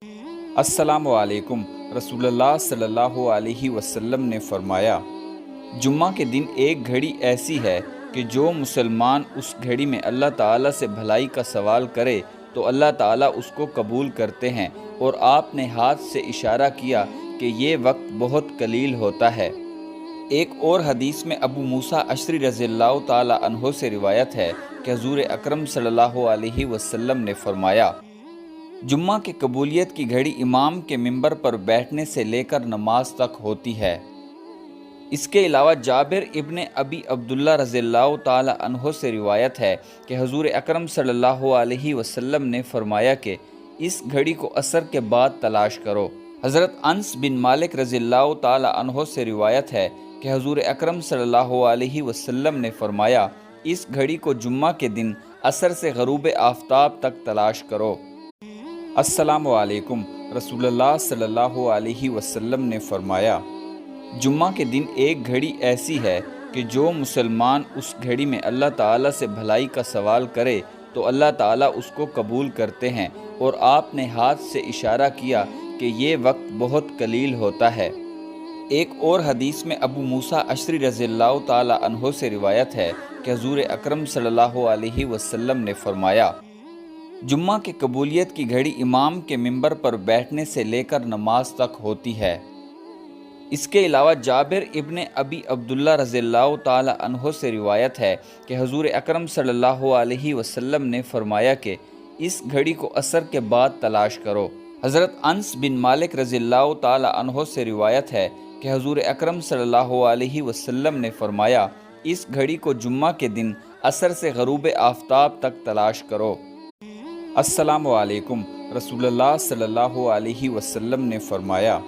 السلام علیکم۔ رسول اللہ صلی اللہ علیہ وسلم نے فرمایا، جمعہ کے دن ایک گھڑی ایسی ہے کہ جو مسلمان اس گھڑی میں اللہ تعالیٰ سے بھلائی کا سوال کرے تو اللہ تعالیٰ اس کو قبول کرتے ہیں، اور آپ نے ہاتھ سے اشارہ کیا کہ یہ وقت بہت قلیل ہوتا ہے۔ ایک اور حدیث میں ابو موسیٰ اشعری رضی اللہ تعالیٰ عنہ سے روایت ہے کہ حضور اکرم صلی اللہ علیہ وسلم نے فرمایا، جمعہ کی قبولیت کی گھڑی امام کے منبر پر بیٹھنے سے لے کر نماز تک ہوتی ہے۔ اس کے علاوہ جابر ابن ابی عبداللہ رضی اللہ تعالی عنہ سے روایت ہے کہ حضور اکرم صلی اللہ علیہ وسلم نے فرمایا کہ اس گھڑی کو عصر کے بعد تلاش کرو۔ حضرت انس بن مالک رضی اللہ تعالی عنہ سے روایت ہے کہ حضور اکرم صلی اللہ علیہ وسلم نے فرمایا، اس گھڑی کو جمعہ کے دن عصر سے غروب آفتاب تک تلاش کرو۔ السلام علیکم۔ رسول اللہ صلی اللہ علیہ وسلم نے فرمایا، جمعہ کے دن ایک گھڑی ایسی ہے کہ جو مسلمان اس گھڑی میں اللہ تعالیٰ سے بھلائی کا سوال کرے تو اللہ تعالیٰ اس کو قبول کرتے ہیں، اور آپ نے ہاتھ سے اشارہ کیا کہ یہ وقت بہت قلیل ہوتا ہے۔ ایک اور حدیث میں ابو موسیٰ اشعری رضی اللہ تعالی عنہ سے روایت ہے کہ حضور اکرم صلی اللہ علیہ وسلم نے فرمایا، جمعہ کی قبولیت کی گھڑی امام کے منبر پر بیٹھنے سے لے کر نماز تک ہوتی ہے۔ اس کے علاوہ جابر ابن ابی عبداللہ رضی اللہ تعالی عنہ سے روایت ہے کہ حضور اکرم صلی اللہ علیہ وسلم نے فرمایا کہ اس گھڑی کو عصر کے بعد تلاش کرو۔ حضرت انس بن مالک رضی اللہ تعالی عنہ سے روایت ہے کہ حضور اکرم صلی اللہ علیہ وسلم نے فرمایا، اس گھڑی کو جمعہ کے دن عصر سے غروب آفتاب تک تلاش کرو۔ السلام علیکم۔ رسول اللہ صلی اللہ علیہ وسلم نے فرمایا،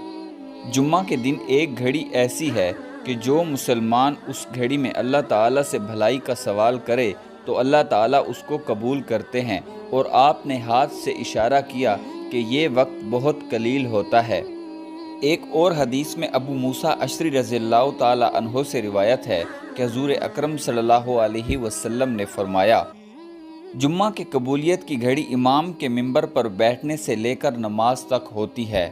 جمعہ کے دن ایک گھڑی ایسی ہے کہ جو مسلمان اس گھڑی میں اللہ تعالیٰ سے بھلائی کا سوال کرے تو اللہ تعالیٰ اس کو قبول کرتے ہیں، اور آپ نے ہاتھ سے اشارہ کیا کہ یہ وقت بہت قلیل ہوتا ہے۔ ایک اور حدیث میں ابو موسیٰ اشعری رضی اللہ تعالی عنہ سے روایت ہے کہ حضور اکرم صلی اللہ علیہ وسلم نے فرمایا، جمعہ کی قبولیت کی گھڑی امام کے منبر پر بیٹھنے سے لے کر نماز تک ہوتی ہے۔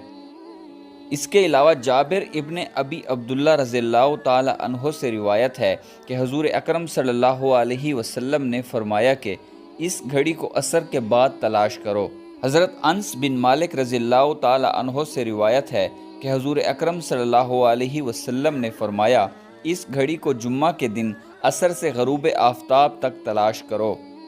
اس کے علاوہ جابر ابن ابی عبداللہ رضی اللہ تعالی عنہ سے روایت ہے کہ حضور اکرم صلی اللہ علیہ وسلم نے فرمایا کہ اس گھڑی کو عصر کے بعد تلاش کرو۔ حضرت انس بن مالک رضی اللہ تعالی عنہ سے روایت ہے کہ حضور اکرم صلی اللہ علیہ وسلم نے فرمایا، اس گھڑی کو جمعہ کے دن عصر سے غروب آفتاب تک تلاش کرو۔